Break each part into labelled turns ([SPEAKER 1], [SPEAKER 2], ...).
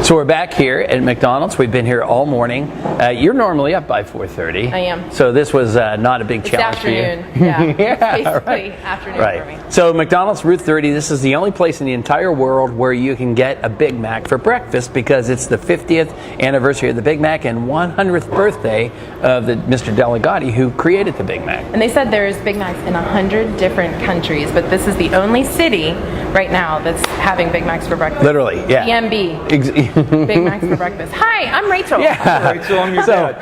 [SPEAKER 1] So we're back here at McDonald's. We've been here all morning. You're normally up by 4:30.
[SPEAKER 2] I am.
[SPEAKER 1] So this was not a big challenge for you.
[SPEAKER 2] Yeah.
[SPEAKER 1] Yeah,
[SPEAKER 2] It's basically
[SPEAKER 1] right.
[SPEAKER 2] afternoon
[SPEAKER 1] Right.
[SPEAKER 2] for me.
[SPEAKER 1] So McDonald's Route 30, this is the only place in the entire world where you can get a Big Mac for breakfast because it's the 50th anniversary of the Big Mac and 100th birthday of Mr. Delegati, who created the Big Mac.
[SPEAKER 2] And they said there's Big Macs in 100 different countries, but this is the only city right now that's having Big Macs for breakfast.
[SPEAKER 1] Literally, yeah.
[SPEAKER 2] BMB. Big Macs for breakfast. Hi, I'm Rachel.
[SPEAKER 1] Yeah.
[SPEAKER 3] Rachel, I'm your dad.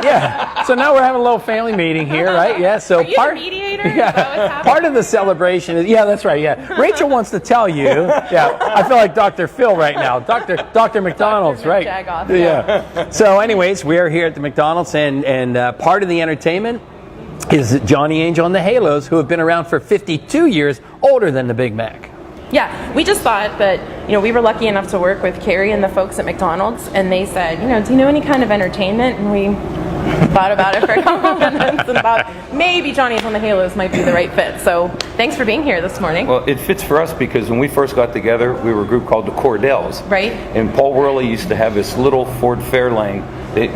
[SPEAKER 1] Yeah. So now we're having a little family meeting here, right? Yeah. So
[SPEAKER 2] Are you the mediator?
[SPEAKER 1] Yeah.
[SPEAKER 2] Is that what's happening?
[SPEAKER 1] Part of the celebration is, yeah, that's right. Yeah. Rachel wants to tell you. Yeah. I feel like Dr. Phil right now. Dr. McDonald's,
[SPEAKER 2] Dr.
[SPEAKER 1] right?
[SPEAKER 2] Jagoff,
[SPEAKER 1] Yeah. So, anyways, we are here at the McDonald's, and part of the entertainment is Johnny Angel and the Halos, who have been around for 52 years, older than the Big Mac.
[SPEAKER 2] Yeah, we just thought that, we were lucky enough to work with Carrie and the folks at McDonald's, and they said, do you know any kind of entertainment? And we thought about it for a couple of minutes and thought maybe Johnny and the Halos might be the right fit. So thanks for being here this morning.
[SPEAKER 3] Well, it fits for us because when we first got together, we were a group called the Cordells.
[SPEAKER 2] Right.
[SPEAKER 3] And Paul Worley used to have this little Ford Fairlane.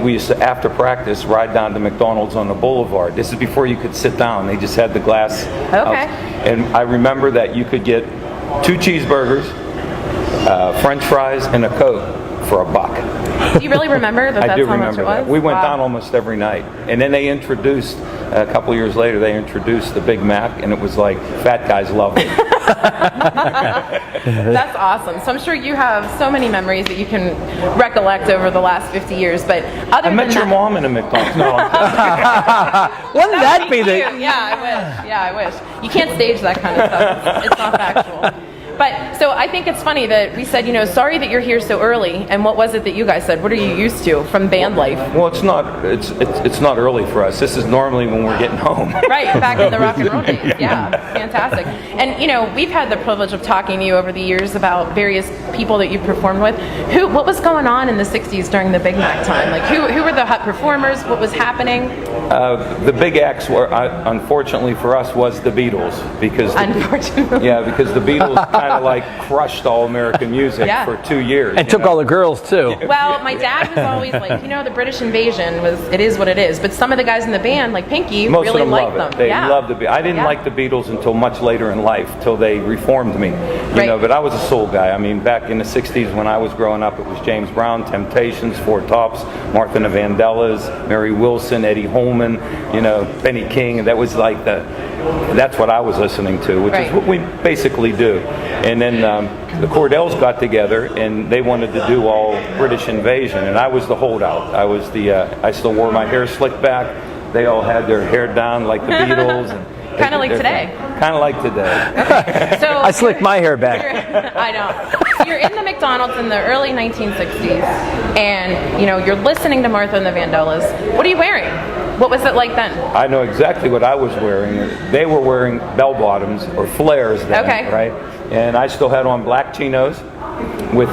[SPEAKER 3] We used to, after practice, ride down to McDonald's on the boulevard. This is before you could sit down. They just had the glass.
[SPEAKER 2] Okay.
[SPEAKER 3] And I remember that you could get 2 cheeseburgers, French fries, and a Coke for $1.
[SPEAKER 2] Do you really remember that?
[SPEAKER 3] I
[SPEAKER 2] That's
[SPEAKER 3] do
[SPEAKER 2] how much
[SPEAKER 3] remember
[SPEAKER 2] it was?
[SPEAKER 3] that. We went
[SPEAKER 2] Wow.
[SPEAKER 3] down almost every night. And then they introduced, a couple years later, they introduced the Big Mac, and it was like, fat guys love it.
[SPEAKER 2] That's awesome. So I'm sure you have so many memories that you can recollect over the last 50 years. But other
[SPEAKER 3] I
[SPEAKER 2] than
[SPEAKER 3] met your
[SPEAKER 2] that,
[SPEAKER 3] mom in a McDonald's. No,
[SPEAKER 1] Wouldn't that be
[SPEAKER 2] cute.
[SPEAKER 1] the...
[SPEAKER 2] Yeah, I wish. Yeah, I wish. You can't stage that kind of stuff. It's not factual. But so I think it's funny that we said, sorry that you're here so early. And what was it that you guys said? What are you used to from band life?
[SPEAKER 3] well, it's not. It's not early for us. This is normally when we're getting home.
[SPEAKER 2] Right, back in the rock and roll days. Yeah, fantastic. And we've had the privilege of talking to you over the years about various people that you've performed with. What was going on in the '60s during the Big Mac time? Like who were the hot performers? What was happening?
[SPEAKER 3] The big acts were, unfortunately for us, was the Beatles because
[SPEAKER 2] Unfortunately.
[SPEAKER 3] because the Beatles kind of like crushed all American music
[SPEAKER 2] Yeah.
[SPEAKER 3] for 2 years.
[SPEAKER 1] And took all the girls, too.
[SPEAKER 2] Well, my dad was always like, the British invasion it is what it is. But some of the guys in the band, like Pinky,
[SPEAKER 3] Most
[SPEAKER 2] really
[SPEAKER 3] of them
[SPEAKER 2] liked
[SPEAKER 3] love
[SPEAKER 2] them.
[SPEAKER 3] it. They
[SPEAKER 2] Yeah.
[SPEAKER 3] love the Beatles. I didn't
[SPEAKER 2] Yeah.
[SPEAKER 3] like the Beatles until much later in life, till they reformed me.
[SPEAKER 2] Right.
[SPEAKER 3] But I was a soul guy. I mean, back in the '60s when I was growing up, it was James Brown, Temptations, Four Tops, Martha and the Vandellas, Mary Wilson, Eddie Holman, Benny King. That was like that's what I was listening to, which
[SPEAKER 2] Right.
[SPEAKER 3] is what we basically do. And then the Cordells got together and they wanted to do all British invasion, and I was the holdout. I was I still wore my hair slicked back. They all had their hair down like the Beatles.
[SPEAKER 2] Kinda like today.
[SPEAKER 3] Kind of like today.
[SPEAKER 2] So
[SPEAKER 1] I slicked my hair back.
[SPEAKER 2] I know. So you're in the McDonald's in the early 1960s, and you're listening to Martha and the Vandellas. What are you wearing? What was it like then?
[SPEAKER 3] I know exactly what I was wearing. They were wearing bell-bottoms or flares then,
[SPEAKER 2] Okay.
[SPEAKER 3] right? And I still had on black chinos with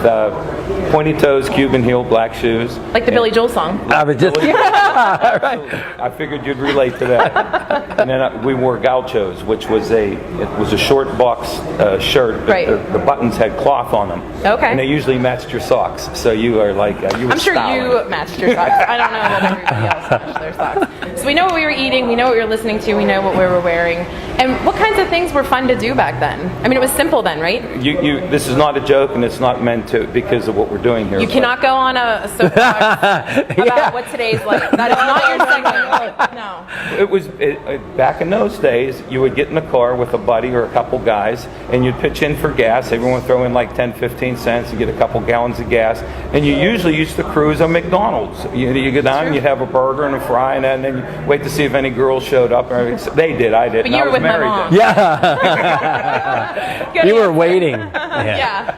[SPEAKER 3] pointy toes, Cuban heel, black shoes.
[SPEAKER 2] Like the Billy Joel song.
[SPEAKER 1] I was just...
[SPEAKER 3] I figured you'd relate to that. And then we wore gauchos, which was a short box shirt. But
[SPEAKER 2] Right.
[SPEAKER 3] the buttons had cloth on them.
[SPEAKER 2] Okay.
[SPEAKER 3] And they usually matched your socks. So you are like you were
[SPEAKER 2] I'm sure
[SPEAKER 3] styling.
[SPEAKER 2] you matched your socks. I don't know that everybody else matched their socks. So we know what we were eating, we know what we were listening to, we know what we were wearing. And what kinds of things were fun to do back then? I mean, it was simple then, right?
[SPEAKER 3] This is not a joke, and it's not meant to because of what we're doing here.
[SPEAKER 2] You cannot go on a soapbox about what today's like. That is not your segment. No.
[SPEAKER 3] It was back in those days. You would get in a car with a buddy or a couple guys, and you'd pitch in for gas. Everyone would throw in like 10, 15 cents. You get a couple gallons of gas, and you usually used to cruise a McDonald's. You go down, and you'd have a burger and a fry, and then you wait to see if any girls showed up. They did. I did.
[SPEAKER 2] But you were with my mom.
[SPEAKER 1] Yeah.
[SPEAKER 2] Good
[SPEAKER 1] You were
[SPEAKER 2] answer.
[SPEAKER 1] waiting.
[SPEAKER 2] Yeah.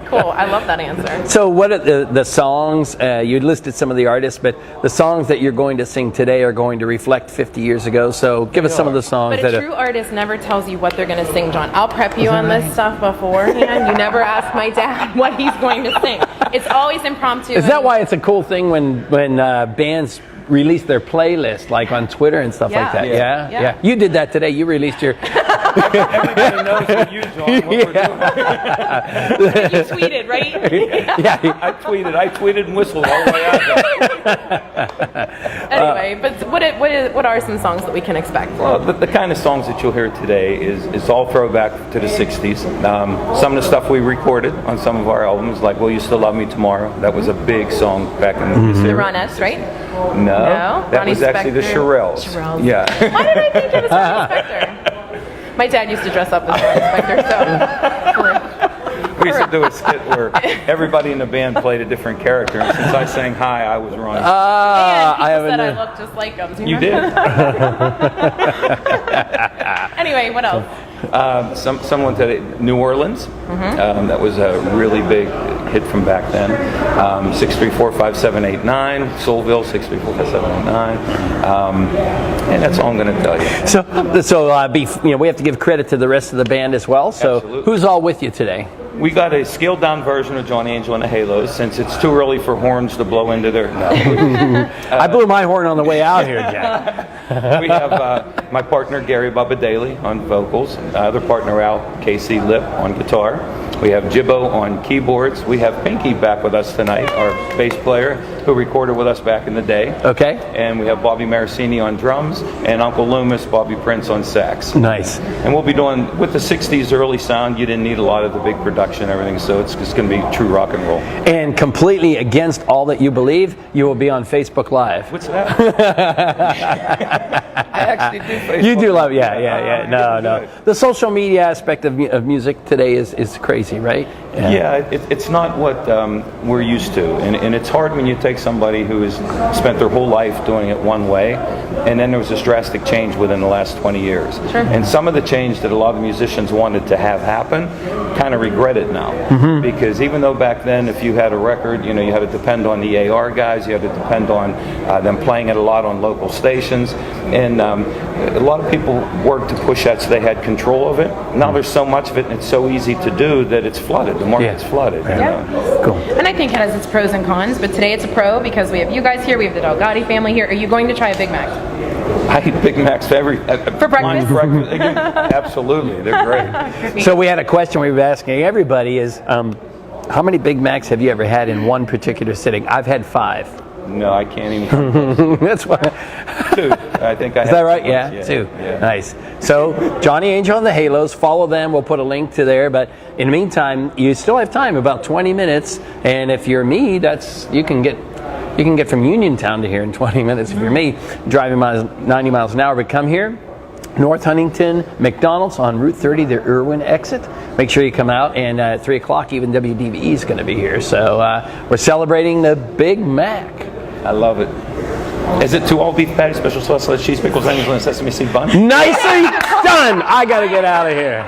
[SPEAKER 2] Cool. I love that answer.
[SPEAKER 1] So what are the songs, you listed some of the artists, but the songs that you're going to sing today are going to reflect 50 years ago. So give us some of the songs
[SPEAKER 2] But
[SPEAKER 1] that
[SPEAKER 2] a true artist never tells you what they're going to sing, John. I'll prep you on this stuff beforehand. You never ask my dad what he's going to sing. It's always impromptu.
[SPEAKER 1] Is that why it's a cool thing when bands release their playlist, like on Twitter and stuff like that.
[SPEAKER 2] Yeah.
[SPEAKER 1] Yeah?
[SPEAKER 2] Yeah.
[SPEAKER 1] You did that today. You released your...
[SPEAKER 3] Everybody knows what you, John, what we're doing.
[SPEAKER 2] You tweeted, right?
[SPEAKER 1] Yeah.
[SPEAKER 3] I tweeted and whistled all the way out there.
[SPEAKER 2] Anyway, but what are some songs that we can expect?
[SPEAKER 3] Well, the kind of songs that you'll hear today is all throwback to the 60s. Some of the stuff we recorded on some of our albums, like Will You Still Love Me Tomorrow? That was a big song back in the
[SPEAKER 2] The Ron S, right?
[SPEAKER 3] No, that
[SPEAKER 2] Ronnie
[SPEAKER 3] was actually the
[SPEAKER 2] Spector.
[SPEAKER 3] Shirelles.
[SPEAKER 2] Shirelles.
[SPEAKER 3] Yeah.
[SPEAKER 2] Why did I think it was Ronnie Spector? My dad used to dress up as Ronnie Spector, so...
[SPEAKER 3] We used to do a skit where everybody in the band played a different character, and since I sang high, I was Ronnie.
[SPEAKER 2] And people said I looked just like him.
[SPEAKER 3] You did.
[SPEAKER 2] Anyway, what else?
[SPEAKER 3] Someone today, New Orleans. That was a really big hit from back then. 6345789, Soulville 6345789, and that's all I'm going to tell you.
[SPEAKER 1] So we have to give credit to the rest of the band as well. So
[SPEAKER 3] Absolutely.
[SPEAKER 1] who's all with you today?
[SPEAKER 3] We got a scaled down version of Johnny Angel and the Halos, since it's too early for horns to blow into their... No.
[SPEAKER 1] I blew my horn on the way out here, Jack.
[SPEAKER 3] We have my partner Gary Bubba Daly on vocals, other partner Al Casey Lip on guitar. We have Jibbo on keyboards. We have Pinky back with us tonight, our bass player, who recorded with us back in the day.
[SPEAKER 1] Okay.
[SPEAKER 3] And we have Bobby Maracini on drums, and Uncle Loomis, Bobby Prince on sax.
[SPEAKER 1] Nice.
[SPEAKER 3] And we'll be doing, with the 60s early sound, you didn't need a lot of the big production and everything, so it's just going to be true rock and roll.
[SPEAKER 1] And completely against all that you believe, you will be on Facebook Live.
[SPEAKER 3] What's that? I actually do Facebook.
[SPEAKER 1] You do love, yeah. No. The social media aspect of music today is crazy, right?
[SPEAKER 3] Yeah, it's not what we're used to, and it's hard when you take somebody who has spent their whole life doing it one way, and then there was this drastic change within the last 20 years.
[SPEAKER 2] Sure.
[SPEAKER 3] And some of the change that a lot of musicians wanted to have happen, kind of regret it now, because even though back then, if you had a record, you had to depend on the AR guys, you had to depend on them playing it a lot on local stations, and a lot of people worked to push that so they had control of it. Now there's so much of it, and it's so easy to do that it's flooded. The market's flooded.
[SPEAKER 2] Yeah.
[SPEAKER 1] Cool.
[SPEAKER 2] And I think it has its pros and cons, but today it's a pro because we have you guys here, we have the Delgatti family here. Are you going to try a Big Mac?
[SPEAKER 3] I eat Big Macs for
[SPEAKER 2] breakfast?
[SPEAKER 3] Absolutely, they're great.
[SPEAKER 1] So we had a question we were asking everybody is, how many Big Macs have you ever had in one particular sitting? I've had 5.
[SPEAKER 3] No, I can't even.
[SPEAKER 1] That's why.
[SPEAKER 3] 2. I think I
[SPEAKER 1] Is that right? Yeah, 2. Yeah. Nice. So Johnny Angel and the Halos, follow them. We'll put a link to there. But in the meantime, you still have time, about 20 minutes. And if you're me, you can get from Uniontown to here in 20 minutes. If you're me, driving 90 miles an hour, but come here. North Huntington, McDonald's on Route 30, the Irwin exit. Make sure you come out, and at 3 o'clock, even WDVE is going to be here. So we're celebrating the Big Mac.
[SPEAKER 3] I love it. Is it 2 all-beef patties, special sauce, lettuce, cheese, pickles, onions, and a sesame seed bun?
[SPEAKER 1] Nicely done! I got to get out of here.